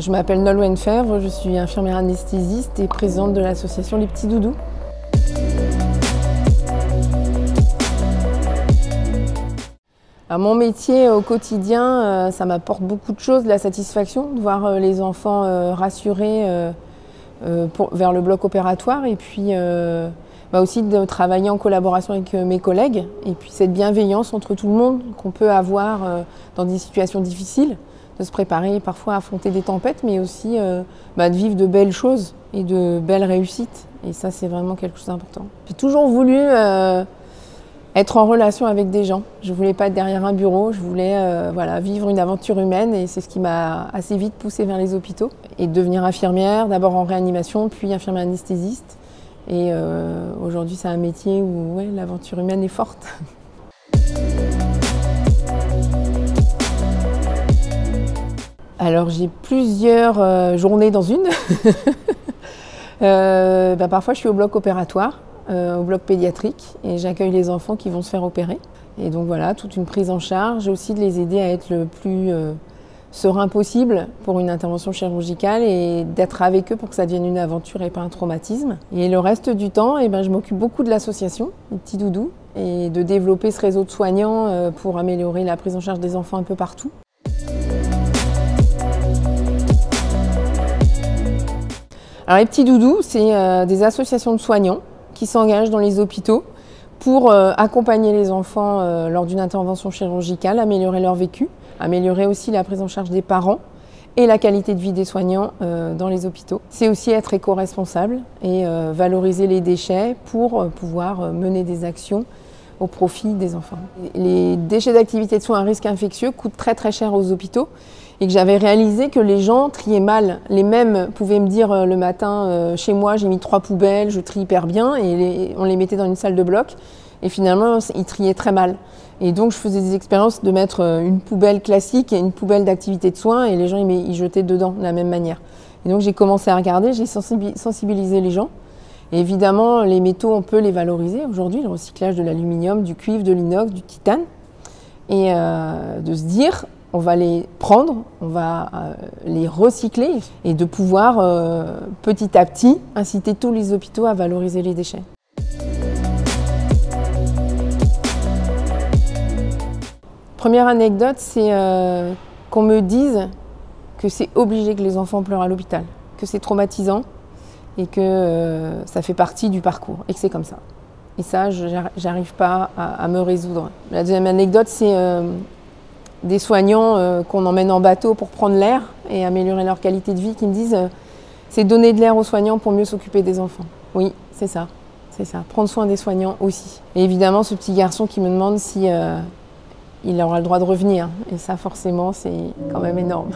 Je m'appelle Nolwenn Fèvre, je suis infirmière anesthésiste et présidente de l'association Les Petits Doudous. Alors, mon métier au quotidien, ça m'apporte beaucoup de choses, de la satisfaction de voir les enfants rassurés vers le bloc opératoire et puis aussi de travailler en collaboration avec mes collègues et puis cette bienveillance entre tout le monde qu'on peut avoir dans des situations difficiles, de se préparer parfois à affronter des tempêtes mais aussi de vivre de belles choses et de belles réussites et ça c'est vraiment quelque chose d'important. J'ai toujours voulu être en relation avec des gens. Je ne voulais pas être derrière un bureau, je voulais vivre une aventure humaine et c'est ce qui m'a assez vite poussée vers les hôpitaux. Et devenir infirmière, d'abord en réanimation, puis infirmière anesthésiste. Et aujourd'hui, c'est un métier où l'aventure humaine est forte. Alors j'ai plusieurs journées dans une. Parfois je suis au bloc opératoire, au bloc pédiatrique et j'accueille les enfants qui vont se faire opérer. Et donc voilà, toute une prise en charge, aussi de les aider à être le plus serein possible pour une intervention chirurgicale et d'être avec eux pour que ça devienne une aventure et pas un traumatisme. Et le reste du temps, je m'occupe beaucoup de l'association, les Petits Doudous, et de développer ce réseau de soignants pour améliorer la prise en charge des enfants un peu partout. Alors les Petits Doudous, c'est des associations de soignants qui s'engagent dans les hôpitaux pour accompagner les enfants lors d'une intervention chirurgicale, améliorer leur vécu, améliorer aussi la prise en charge des parents et la qualité de vie des soignants dans les hôpitaux. C'est aussi être éco-responsable et valoriser les déchets pour pouvoir mener des actions au profit des enfants. Les déchets d'activité de soins à risque infectieux coûtent très très cher aux hôpitaux et que j'avais réalisé que les gens triaient mal. Les mêmes pouvaient me dire le matin, chez moi j'ai mis 3 poubelles, je trie hyper bien et on les mettait dans une salle de bloc et finalement ils triaient très mal. Et donc je faisais des expériences de mettre une poubelle classique et une poubelle d'activité de soins et les gens ils jetaient dedans de la même manière. Et donc j'ai commencé à regarder, j'ai sensibilisé les gens. Et évidemment les métaux on peut les valoriser aujourd'hui, le recyclage de l'aluminium, du cuivre, de l'inox, du titane. Et de se dire on va les prendre, on va les recycler et de pouvoir petit à petit inciter tous les hôpitaux à valoriser les déchets. Première anecdote, c'est qu'on me dise que c'est obligé que les enfants pleurent à l'hôpital, que c'est traumatisant et que ça fait partie du parcours et que c'est comme ça. Et ça, j'arrive pas à me résoudre. La deuxième anecdote, c'est des soignants qu'on emmène en bateau pour prendre l'air et améliorer leur qualité de vie qui me disent c'est donner de l'air aux soignants pour mieux s'occuper des enfants. Oui, c'est ça, prendre soin des soignants aussi. Et évidemment, ce petit garçon qui me demande si il aura le droit de revenir. Et ça, forcément, c'est quand même énorme.